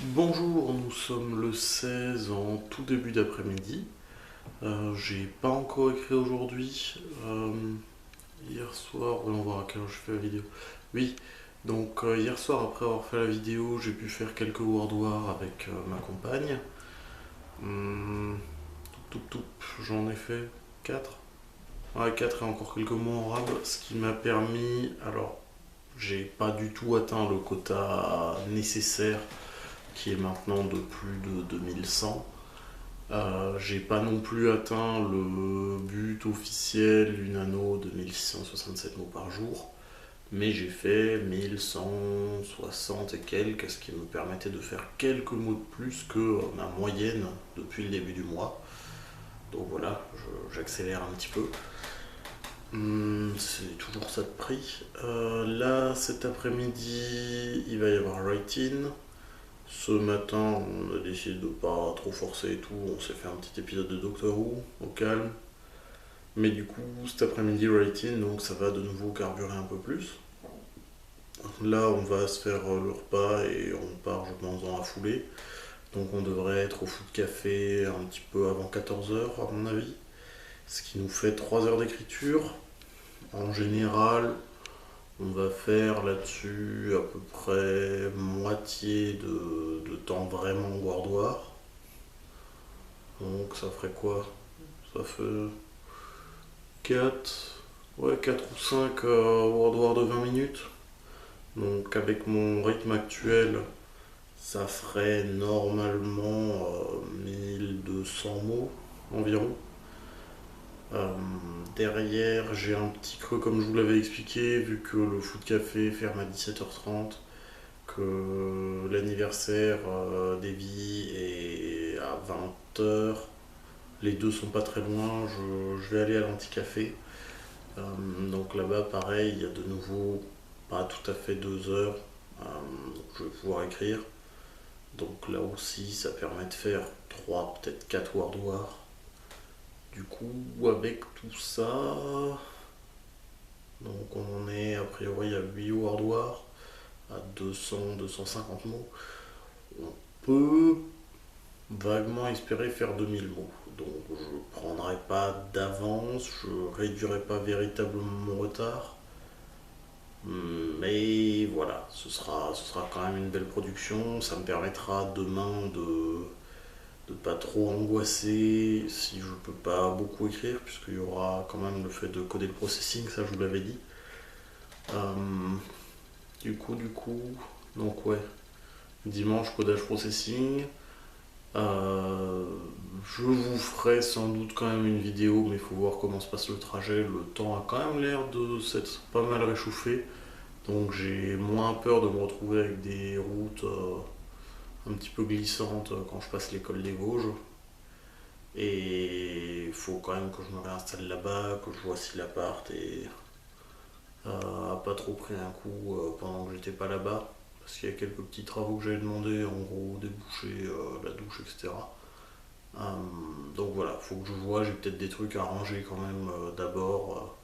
Bonjour, nous sommes le 16 en tout début d'après-midi. J'ai pas encore écrit aujourd'hui. Hier soir, voyons voir à quelle heure je fais la vidéo. Oui, donc hier soir après avoir fait la vidéo, j'ai pu faire quelques World War avec ma compagne. Hum, j'en ai fait 4. Ouais, 4 et encore quelques mots en rab, ce qui m'a permis. Alors, j'ai pas du tout atteint le quota nécessaire qui est maintenant de plus de 2100. J'ai pas non plus atteint le but officiel, une anneau de 1667 mots par jour, mais j'ai fait 1160 et quelques, ce qui me permettait de faire quelques mots de plus que ma moyenne depuis le début du mois. Donc voilà, j'accélère un petit peu. C'est toujours ça de prix. Là, cet après-midi, il va y avoir write-in. Ce matin, on a décidé de pas trop forcer et tout. On s'est fait un petit épisode de Doctor Who au calme. Mais du coup, cet après-midi, write-in, donc ça va de nouveau carburer un peu plus. Là, on va se faire le repas et on part, je pense, dans la foulée. Donc on devrait être au foot café un petit peu avant 14 heures à mon avis. Ce qui nous fait 3 heures d'écriture. En général, on va faire là-dessus à peu près moitié de temps vraiment World War. Donc ça ferait quoi? Ça fait 4, ouais, 4 ou 5 World War de 20 minutes. Donc avec mon rythme actuel, ça ferait normalement 1200 mots environ. Derrière, j'ai un petit creux comme je vous l'avais expliqué, vu que le foot café ferme à 17h30, que l'anniversaire d'Evie est à 20h. Les deux sont pas très loin, je vais aller à l'anti-café. Donc là-bas, pareil, il y a de nouveau pas tout à fait 2 heures. Donc je vais pouvoir écrire. Donc là aussi, ça permet de faire 3, peut-être 4 World War. Du coup, avec tout ça, donc on en est a priori à 8 World War, à 200-250 mots. On peut vaguement espérer faire 2000 mots. Donc je ne prendrai pas d'avance, je ne réduirai pas véritablement mon retard. Mais voilà, ce sera quand même une belle production. Ça me permettra demain de pas trop angoisser si je peux pas beaucoup écrire, puisqu'il y aura quand même le fait de coder le processing, ça je vous l'avais dit. Euh, du coup, donc ouais, dimanche codage processing. Euh, je vous ferai sans doute quand même une vidéo, mais il faut voir comment se passe le trajet. Le temps a quand même l'air de s'être pas mal réchauffé, donc j'ai moins peur de me retrouver avec des routes un petit peu glissantes quand je passe l'école des Vosges. Et il faut quand même que je me réinstalle là-bas, que je vois si l'appart a pas trop pris un coup pendant que j'étais pas là-bas. Parce qu'il y a quelques petits travaux que j'avais demandé, en gros, déboucher la douche, etc. Euh, donc voilà, faut que je vois, j'ai peut-être des trucs à ranger quand même d'abord.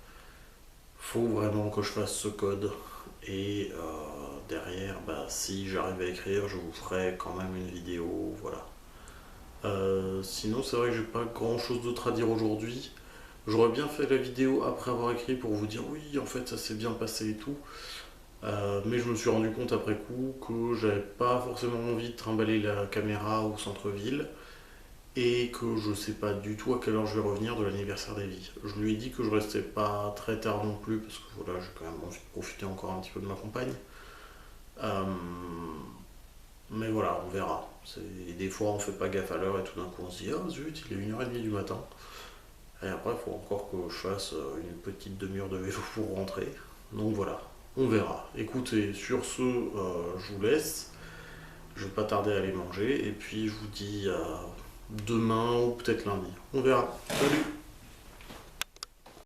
Faut vraiment que je fasse ce code. Et derrière, bah, si j'arrive à écrire, je vous ferai quand même une vidéo, voilà. Sinon, c'est vrai que j'ai pas grand chose d'autre à dire aujourd'hui. J'aurais bien fait la vidéo après avoir écrit pour vous dire oui, en fait, ça s'est bien passé et tout. Mais je me suis rendu compte après coup que j'avais pas forcément envie de trimballer la caméra au centre-ville et que je sais pas du tout à quelle heure je vais revenir de l'anniversaire d'Evie. Je lui ai dit que je restais pas très tard non plus parce que voilà, j'ai quand même envie de profiter encore un petit peu de ma compagne. Euh, mais voilà, on verra. Des fois, on fait pas gaffe à l'heure et tout d'un coup, on se dit ah zut, il est 1h30 du matin. Et après, il faut encore que je fasse une petite demi-heure de vélo pour rentrer. Donc voilà, on verra. Écoutez, sur ce, je vous laisse. Je vais pas tarder à aller manger. Et puis, je vous dis à demain ou peut-être lundi. On verra. Salut!